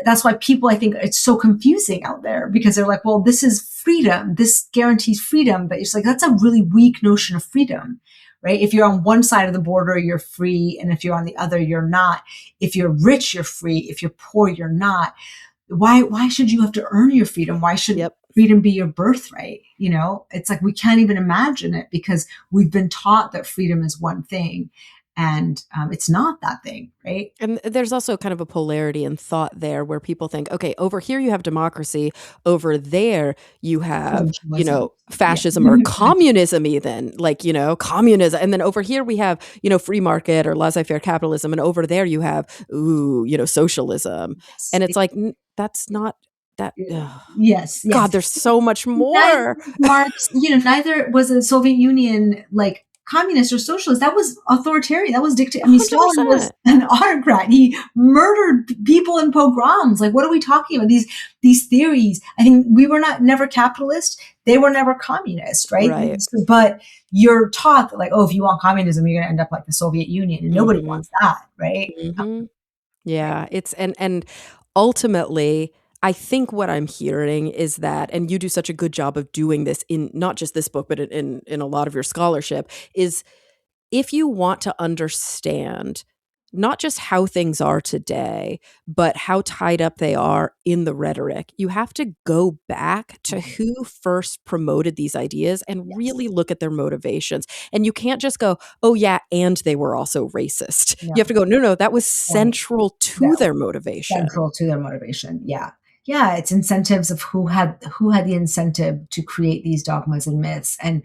that's why people, I think it's so confusing out there, because they're like, well, this is freedom. This guarantees freedom. But it's like, that's a really weak notion of freedom, right? If you're on one side of the border, you're free. And if you're on the other, you're not. If you're rich, you're free. If you're poor, you're not. Why should you have to earn your freedom? Why should freedom be your birthright? It's like we can't even imagine it, because we've been taught that freedom is one thing, and it's not that thing, right? And there's also kind of a polarity in thought there, where people think, okay, over here you have democracy, over there you have, fascism or communism, even like, communism. And then over here we have, free market or laissez-faire capitalism. And over there you have, socialism. Yes. And it's like, that's not that. Yes. God, there's so much more. Neither was the Soviet Union like communist or socialist. That was authoritarian. That was dictator. I mean, Stalin was an autocrat. He murdered people in pogroms. Like, what are we talking about? These theories. I think we were never capitalist. They were never communist, right? But you're taught that, like, oh, if you want communism, you're going to end up like the Soviet Union, and nobody wants that, right? Yeah, it's and ultimately, I think what I'm hearing is that, and you do such a good job of doing this in not just this book, but in a lot of your scholarship, is if you want to understand not just how things are today, but how tied up they are in the rhetoric, you have to go back to who first promoted these ideas and really look at their motivations. And you can't just go, oh yeah, and they were also racist. You have to go, no, that was central to their motivation. Central to their motivation, yeah. Yeah, it's incentives of who had the incentive to create these dogmas and myths. And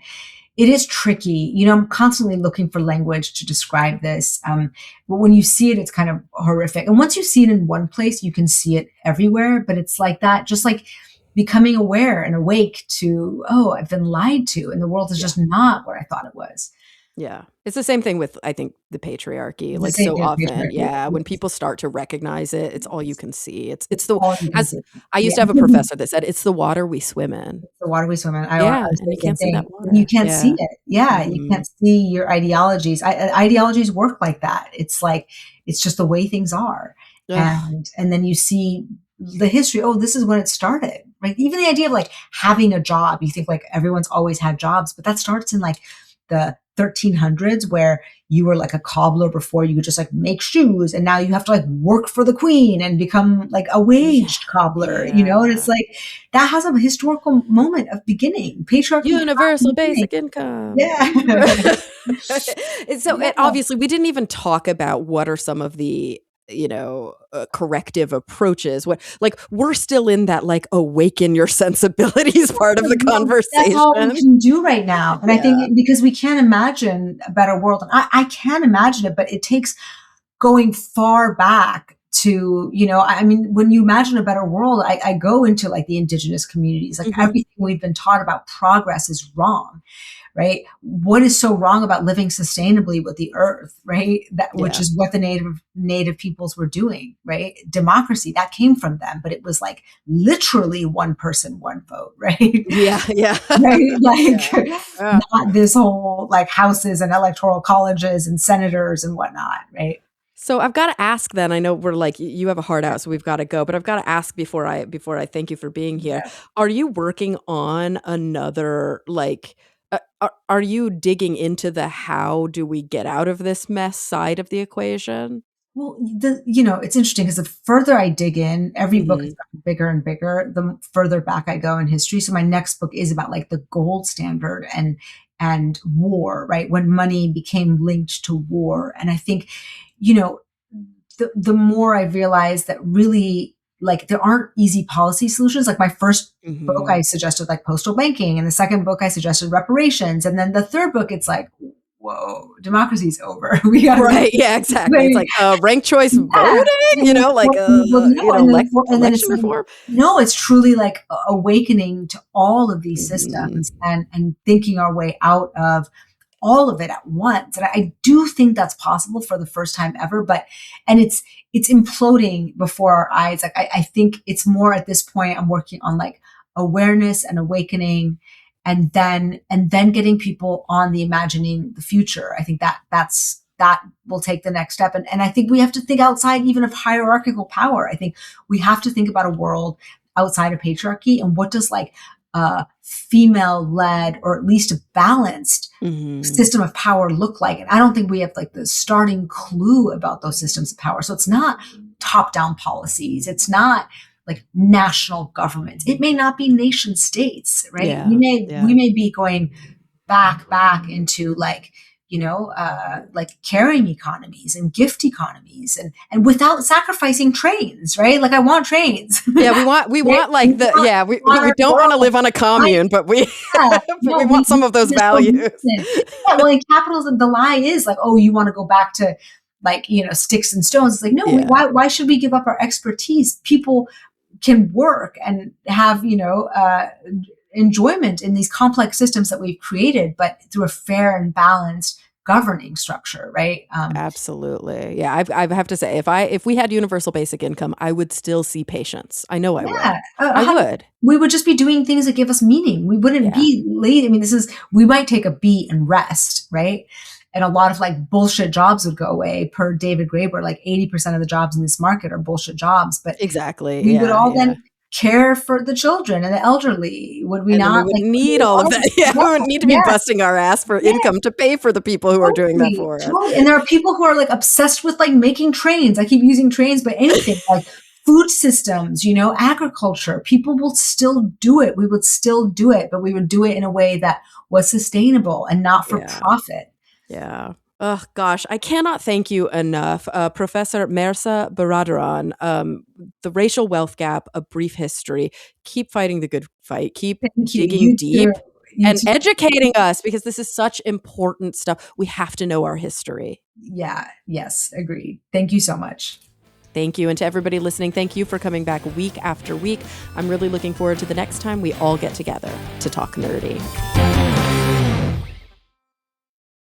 it is tricky. I'm constantly looking for language to describe this. But when you see it, it's kind of horrific. And once you see it in one place, you can see it everywhere. But it's like that, just like becoming aware and awake to, oh, I've been lied to, and the world is Yeah. just not what I thought it was. Yeah. It's the same thing with, I think, the patriarchy. It's the Like, same so thing with often, patriarchy. yeah, when It's people start to recognize it, it's all you can see. it's It's the all you can as see. I used Yeah. to have a professor that said, "It's the water we swim in." The water we swim in. I Yeah, say and you the same can't see that thing. You water. can't see Yeah. it. Yeah, you Mhm. can't see your ideologies. Ideologies work like that. It's like it's just the way things are, Ugh. and then you see the history. Oh, this is when it started. Right? Even the idea of like having a job. You think like everyone's always had jobs, but that starts in like the 1300s, where you were like a cobbler before. You could just like make shoes, and now you have to like work for the queen and become like a Yeah. waged cobbler. And it's Yeah. like that has a historical moment of beginning. Patriarchy has a Universal beginning. basic income. Yeah. And so, Yeah. obviously, we didn't even talk about what are some of the, corrective approaches. We're still in that, like, awaken your sensibilities part of the That's all we conversation. can do right now. And I think Yeah. because we can't imagine a better world. And I can imagine it, but it takes going far back to, I mean, when you imagine a better world, I go into like the indigenous communities, like Mhm. everything we've been taught about progress is wrong. Right? What is so wrong about living sustainably with the earth, right? That which Yeah. is what the native peoples were doing, right? Democracy that came from them, but it was like literally one person, one vote, right? Yeah, yeah. Right? Yeah. Like Yeah. not this whole like houses and electoral colleges and senators and whatnot, right? So I've gotta ask then, I know we're like, you have a heart out, so we've gotta go, but I've gotta ask before I thank you for being here. Yeah. Are you working on another, like, are you digging into the how do we get out of this mess side of the equation? Well, it's interesting because the further I dig in, every book has Mhm. gotten bigger and bigger, the further back I go in history. So my next book is about like the gold standard and war, right? When money became linked to war. And I think, you know, the more I realize that really like there aren't easy policy solutions. Like my first book, I Mhm. suggested like postal banking, and the second book I suggested reparations, and then the third book, it's like, whoa, democracy's over. We got to Right, yeah, exactly. It's like, like, ranked choice yeah. voting, like, Well, no, and then it's election like, reform? no, it's truly like awakening to all of these Mhm. systems and thinking our way out of all of it at once. And I do think that's possible for the first time ever, and it's imploding before our eyes. Like I think it's more at this point, I'm working on like awareness and awakening and then getting people on the imagining the future. I think that will take the next step. And I think we have to think outside even of hierarchical power. I think we have to think about a world outside of patriarchy and what does like female led or at least a balanced Mhm. system of power look like. And I don't think we have like the starting clue about those systems of power. So it's not top down policies. It's not like national governments. It may not be nation states, right? We Yeah, may we yeah. may be going back into like like carrying economies and gift economies and without sacrificing trains, right? Like I want trains. Yeah, we Right? want, like, the yeah, Want we our don't wanna world. live on a I commune, but we Yeah, but we no, want some we of those there's no values. reason. Yeah, well, in capitalism, the lie is like, oh, you want to go back to like, sticks and stones. It's like, no, Yeah. why should we give up our expertise? People can work and have, enjoyment in these complex systems that we've created, but through a fair and balanced governing structure, right? Absolutely. Yeah, I have to say, if we had universal basic income, I would still see patients. I know I would. Yeah, I would. we would just be doing things that give us meaning. We wouldn't Yeah. be late. I mean, we might take a beat and rest, right? And a lot of like bullshit jobs would go away per David Graeber. Like 80% of the jobs in this market are bullshit jobs, but Exactly. we would Yeah, all yeah. then care for the children and the elderly. Would we And then we not? Like, wouldn't we need would all of all that. Yeah, we wouldn't need to be yeah, busting our ass for yeah. income to pay for the people who are doing that Totally, for us. totally. And there are people who are like obsessed with like making trains. I keep using trains, but anything like food systems, agriculture, people will still do it. We would still do it, but we would do it in a way that was sustainable and not for Yeah. profit. Yeah. Oh gosh, I cannot thank you enough. Professor Mehrsa Baradaran, The Racial Wealth Gap, A Brief History. Keep fighting the good fight. Keep Thank you. digging You too. deep. and educating us, because this is such important stuff. We have to know our history. Yeah. Yes. Agreed. Thank you so much. Thank you. And to everybody listening, thank you for coming back week after week. I'm really looking forward to the next time we all get together to talk nerdy.